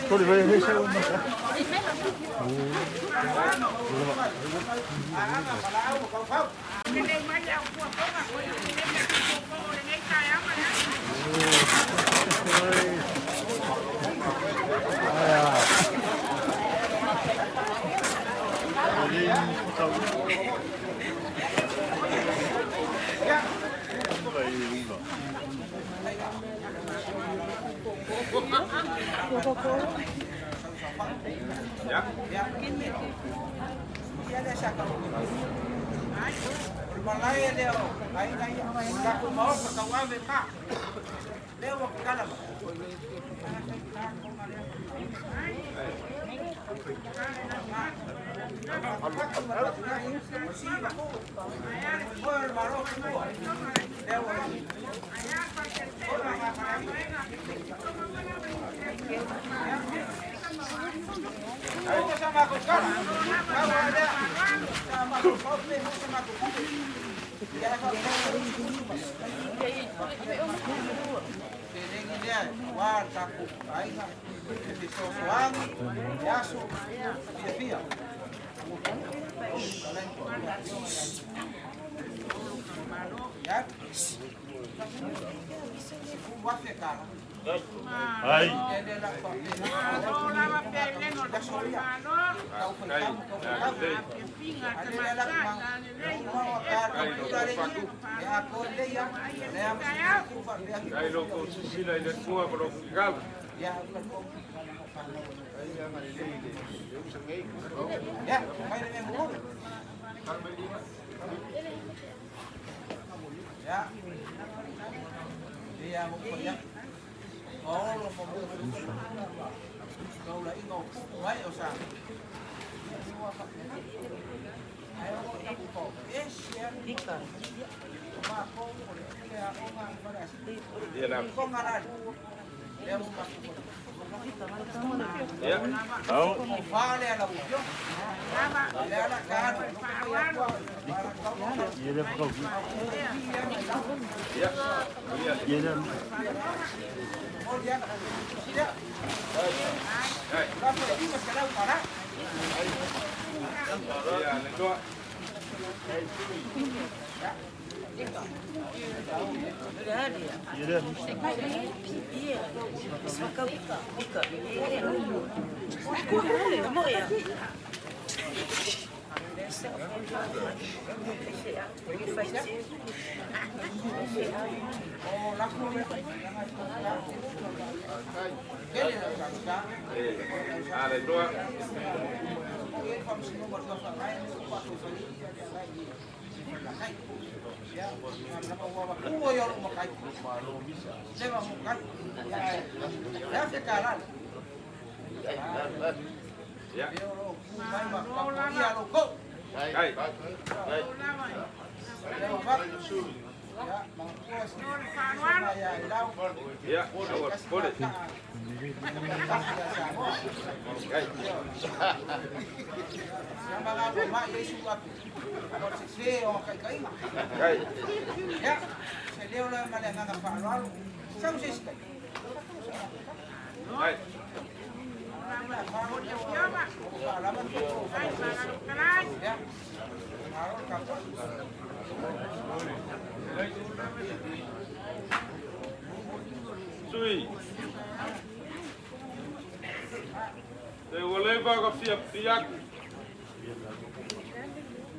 Tôi về hơi sâu mà.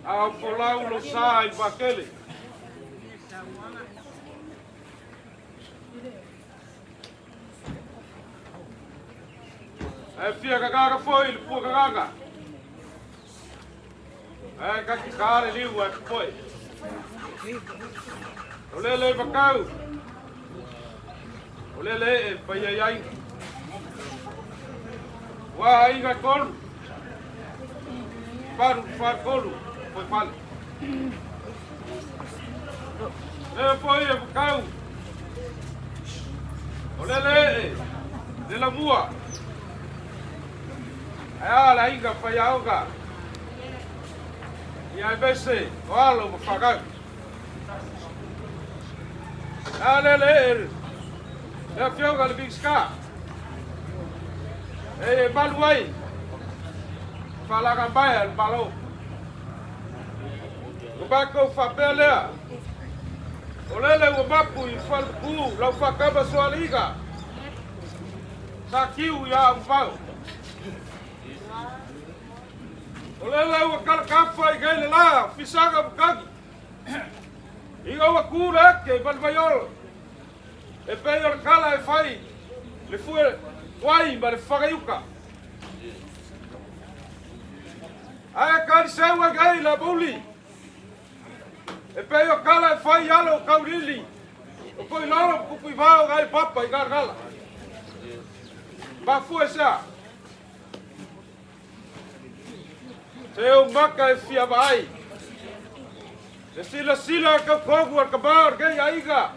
Ao polau lo sai bakele. E fia kakaga foi, pu kakaga. E kakikare liu e foi. Olele bakau. Olele e paiai. Wa inga kol. Paru kolu. Foi fala. Le foi e kau. Ole le la mua. Ai la inga Faaaloga. Ia bese, alo mo fakau. Le fioga le big ska. Baluai. Falaga baia le balo. O bako fapelea. Olele o mapu I falku lau fakaba soaliga. Sakiu ya ufau. Olele o kalakafa I gele la fisaga bukagi. Iga wa kura ke balbayol. E peyor kala e fai. Le fue wai ba le fagayuka. Ai kan sewa gai la boli. E peyo kala e fai alo kaurili. O koi loro kupui vao gai papa I gargala. Ba fue sa. Se o maka e fia vai. E sila ka kogu ar kabar gai aiga.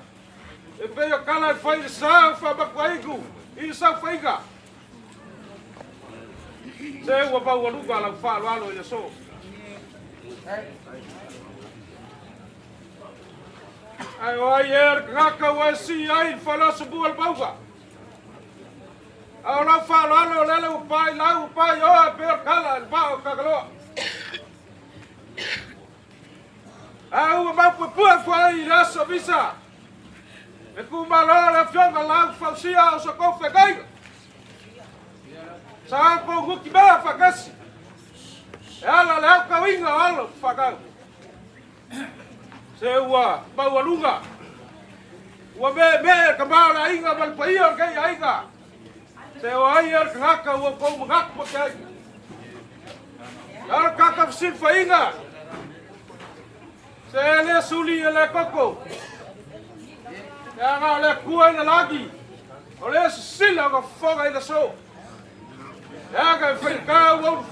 E peyo kala e fai sa fa bakwaigu. I sa faiga. Se o ba waluga la Faaaloalo ia so. Ai oi kaka wa si ai fala subu al bauga. Au la Faaaloalo lele u pai lau pai o per kala al bau kagalo. Au ba pu fai la so visa. E ku malo la fionga lau fausia o so kofe gai. Sa ko nguki ba fakasi. E ala le au kawinga alo fakau. Se ua baualunga. Ua me kamala inga malpaia kai aiga. Se ua ai kaka ua kou magak po kai. Ala kaka fsin fainga. Se le suli le koko. Ya nga le kua ina lagi. O le sila ka foga ina so. Ya ka fai ka ua